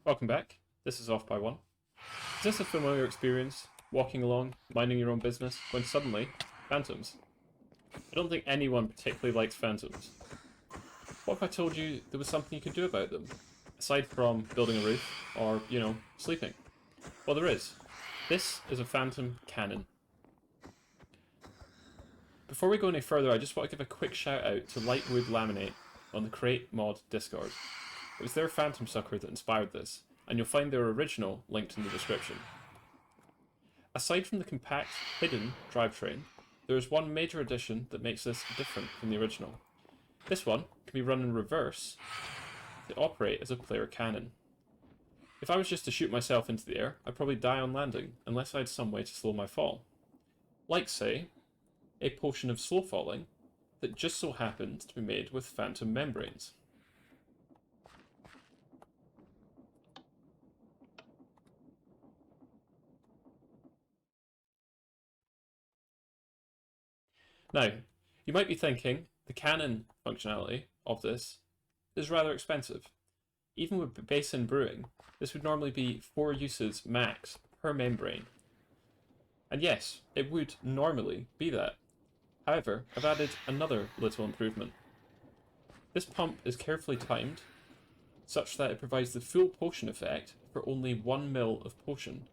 Welcome back. This is Off by One. Is this a familiar experience? Walking along, minding your own business, when suddenly, phantoms. I don't think anyone particularly likes phantoms. What if I told you there was something you could do about them? Aside from building a roof, or, sleeping. Well, there is. This is a phantom cannon. Before we go any further, I just want to give a quick shout out to Lightwood Laminate on the Create Mod Discord. It was their phantom sucker that inspired this, and you'll find their original linked in the description. Aside from the compact, hidden drivetrain, there is one major addition that makes this different from the original. This one can be run in reverse to operate as a player cannon. If I was just to shoot myself into the air, I'd probably die on landing, unless I had some way to slow my fall. Like, say, a potion of slow falling that just so happens to be made with phantom membranes. Now, you might be thinking the cannon functionality of this is rather expensive. Even with basin brewing, this would normally be 4 uses max per membrane. And yes, it would normally be that. However, I've added another little improvement. This pump is carefully timed, such that it provides the full potion effect for only 1 ml of potion,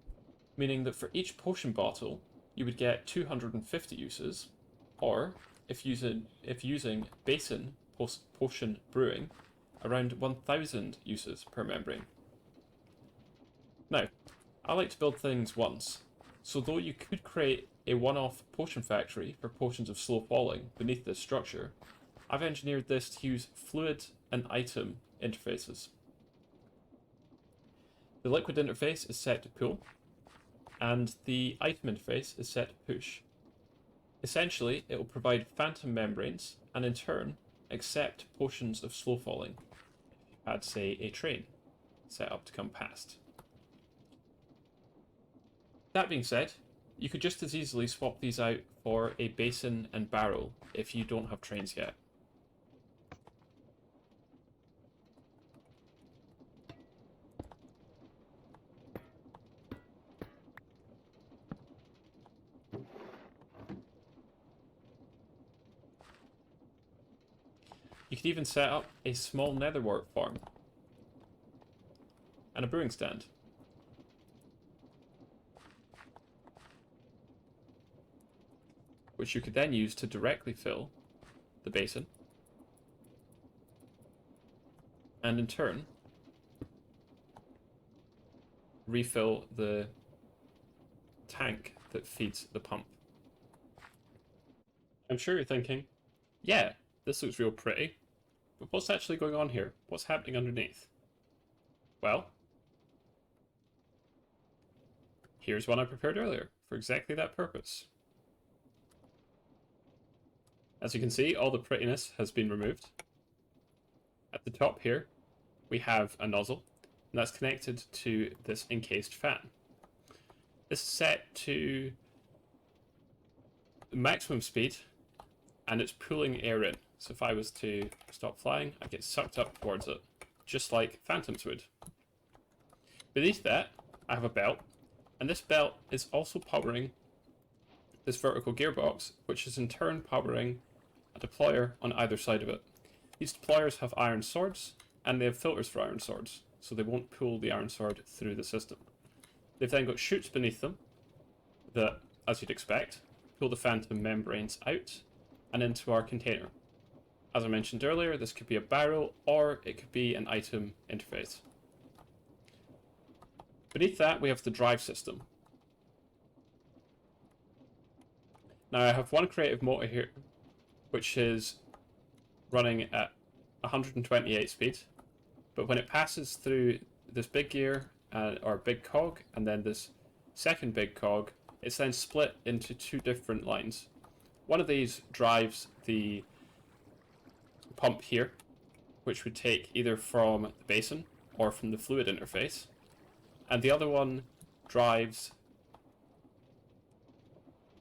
meaning that for each potion bottle, you would get 250 uses, or, if using basin potion brewing, around 1000 uses per membrane. Now, I like to build things once, so though you could create a one-off potion factory for potions of slow falling beneath this structure, I've engineered this to use fluid and item interfaces. The liquid interface is set to pull, and the item interface is set to push. Essentially, it will provide phantom membranes, and in turn, accept potions of slow falling. If you had, say, a train set up to come past. That being said, you could just as easily swap these out for a basin and barrel if you don't have trains yet. You could even set up a small netherwort farm and a brewing stand. Which you could then use to directly fill the basin, and in turn refill the tank that feeds the pump. I'm sure you're thinking, yeah, this looks real pretty, but what's actually going on here? What's happening underneath? Well, here's one I prepared earlier for exactly that purpose. As you can see, all the prettiness has been removed. At the top here, we have a nozzle, and that's connected to this encased fan. This is set to maximum speed, and it's pulling air in. So if I was to stop flying, I'd get sucked up towards it, just like phantoms would. Beneath that, I have a belt, and this belt is also powering this vertical gearbox, which is in turn powering a deployer on either side of it. These deployers have iron swords, and they have filters for iron swords, so they won't pull the iron sword through the system. They've then got chutes beneath them that, as you'd expect, pull the phantom membranes out and into our container. As I mentioned earlier, this could be a barrel or it could be an item interface. Beneath that, we have the drive system. Now I have one creative motor here, which is running at 128 speed, but when it passes through this big gear or big cog and then this second big cog, it's then split into 2 different lines. One of these drives the pump here, which would take either from the basin or from the fluid interface, and the other one drives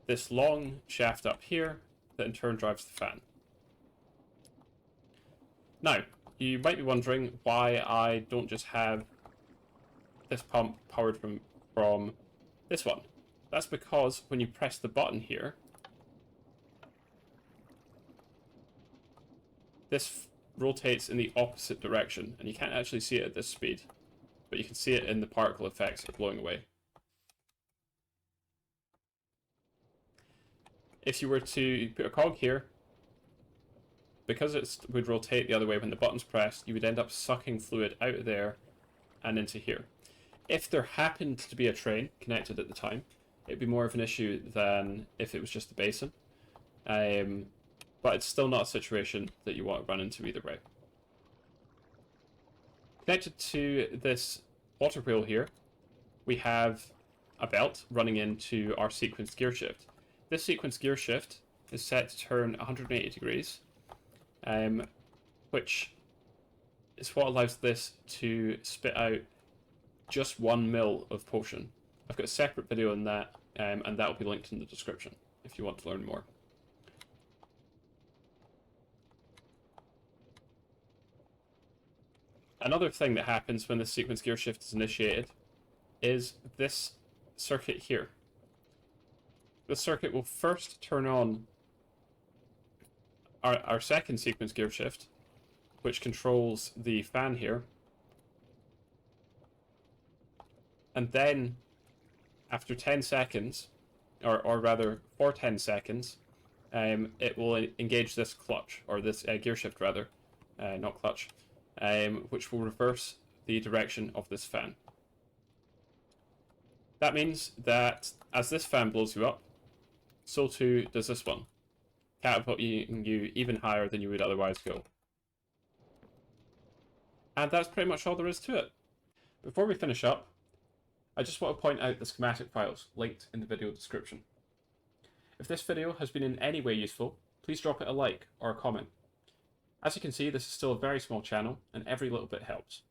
this long shaft up here that in turn drives the fan. Now, you might be wondering why I don't just have this pump powered from this one. That's because when you press the button here, this rotates in the opposite direction, and you can't actually see it at this speed, but you can see it in the particle effects of blowing away. If you were to put a cog here, because it would rotate the other way when the button's pressed, you would end up sucking fluid out of there and into here. If there happened to be a train connected at the time, it'd be more of an issue than if it was just the basin. But it's still not a situation that you want to run into either way. Connected to this water wheel here, we have a belt running into our sequence gear shift. This sequence gear shift is set to turn 180 degrees, which is what allows this to spit out just 1 mil of potion. I've got a separate video on that, and that will be linked in the description if you want to learn more. Another thing that happens when this sequence gear shift is initiated is this circuit here. This circuit will first turn on our second sequence gear shift, which controls the fan here. And then, after 10 seconds, or rather, for 10 seconds, it will engage this clutch, or this gear shift rather, not clutch, which will reverse the direction of this fan. That means that as this fan blows you up, so too does this one, catapulting you even higher than you would otherwise go. And that's pretty much all there is to it. Before we finish up, I just want to point out the schematic files linked in the video description. If this video has been in any way useful, please drop it a like or a comment. As you can see, this is still a very small channel, and every little bit helps.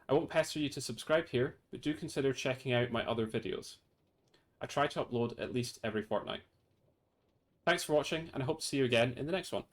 I won't pester you to subscribe here, but do consider checking out my other videos. I try to upload at least every fortnight. Thanks for watching, and I hope to see you again in the next one.